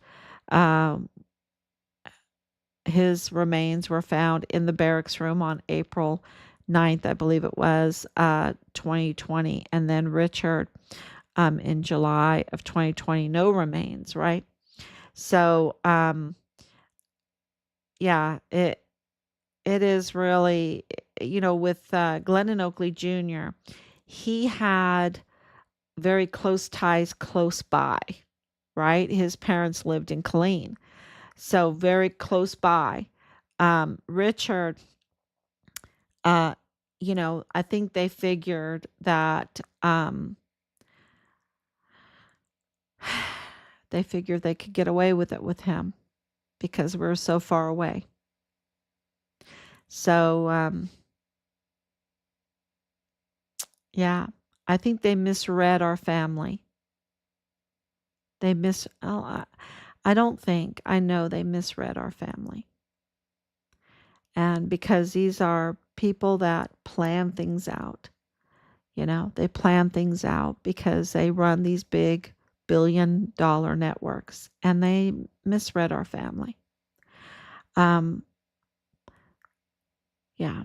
his remains were found in the barracks room on April 9th, I believe it was, 2020. And then Richard, in July of 2020, no remains, right? So, yeah, it is really, with Glennon Oakley Jr., he had very close ties close by, right? His parents lived in Killeen, so very close by. Richard, I think they figured that they could get away with it with him because we're so far away. So, yeah, I think they misread our family. I know they misread our family. And because these are people that plan things out, they plan things out because they run these big billion-dollar networks, and they misread our family. Yeah.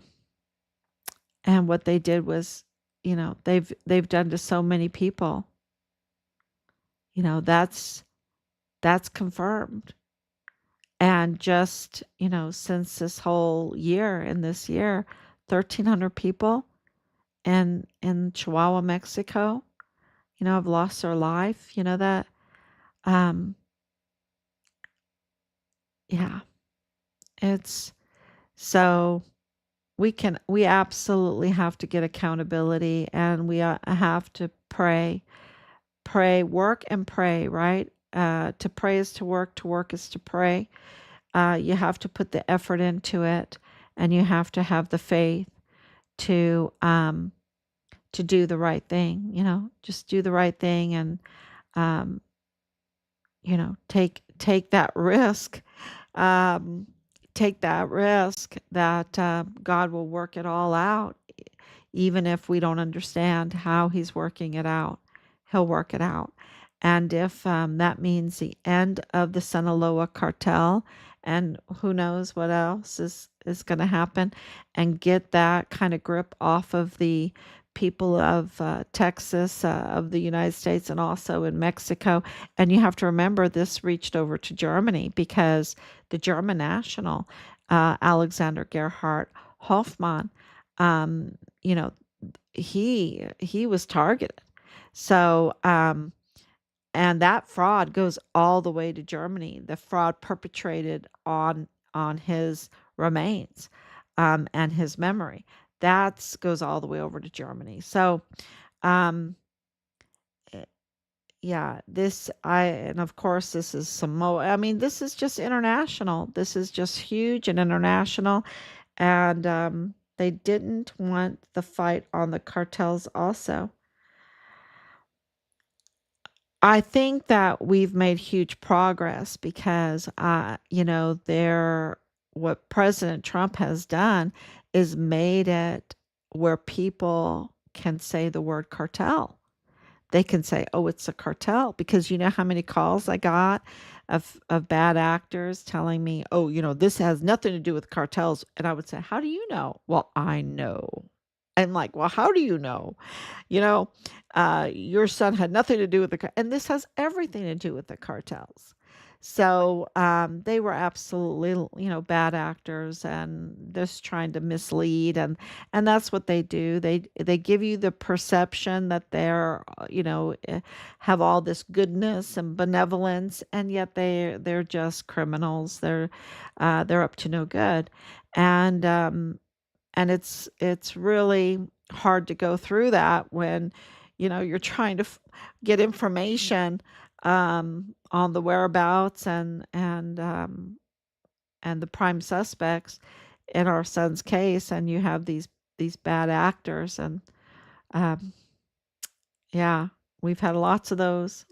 And what they did was, they've done to so many people. That's confirmed. And just, since this whole year, 1,300 people in Chihuahua, Mexico, have lost their life. That, yeah, it's so we absolutely have to get accountability, and we have to pray, work and pray, right? To pray is to work is to pray. You have to put the effort into it, and you have to have the faith to do the right thing, just do the right thing, and, take that risk, that God will work it all out. Even if we don't understand how he's working it out, he'll work it out. And if that means the end of the Sinaloa Cartel, and who knows what else is going to happen, and get that kind of grip off of the people of Texas, of the United States, and also in Mexico. And you have to remember this reached over to Germany because the German national, Alexander Gerhard Hoffmann, he was targeted. So, and that fraud goes all the way to Germany. The fraud perpetrated on his remains, and his memory, that goes all the way over to Germany. So, Yeah, and of course, this is Samoa. I mean, this is just international. This is just huge and international. And they didn't want the fight on the cartels also. I think that we've made huge progress because, what President Trump has done is made it where people can say the word cartel. They can say, "Oh, it's a cartel," because you know how many calls I got of bad actors telling me, "Oh, this has nothing to do with cartels," and I would say, "How do you know?" "Well, I know." I'm like, "Well, how do you know?" You know, your son had nothing to do with and this has everything to do with the cartels. So they were absolutely, bad actors and just trying to mislead, and that's what they do. They give you the perception that have all this goodness and benevolence, and yet they're just criminals. They're up to no good, and it's really hard to go through that when you're trying to get information on the whereabouts and the prime suspects in our son's case, and you have these bad actors, and um, yeah, we've had lots of those,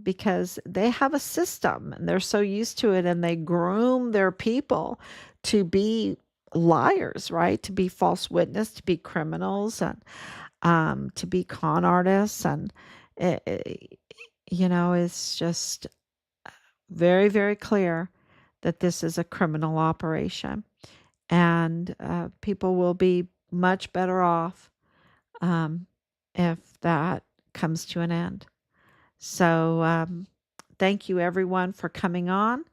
because they have a system and they're so used to it, and they groom their people to be liars, right? To be false witness, to be criminals, and to be con artists, and it, it's just very, very clear that this is a criminal operation, and people will be much better off um, if that comes to an end. So, thank you everyone for coming on.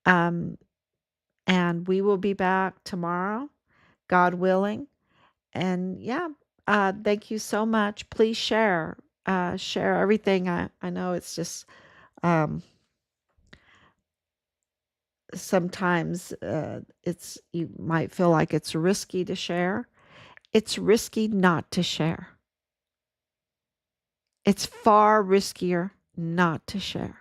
Um, and we will be back tomorrow, God willing. And yeah, thank you so much. Please share everything. I know it's just, um, sometimes you might feel like it's risky to share. It's risky not to share. It's far riskier not to share.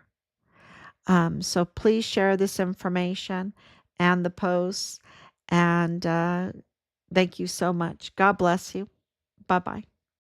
So please share this information and the posts. And thank you so much. God bless you. Bye bye.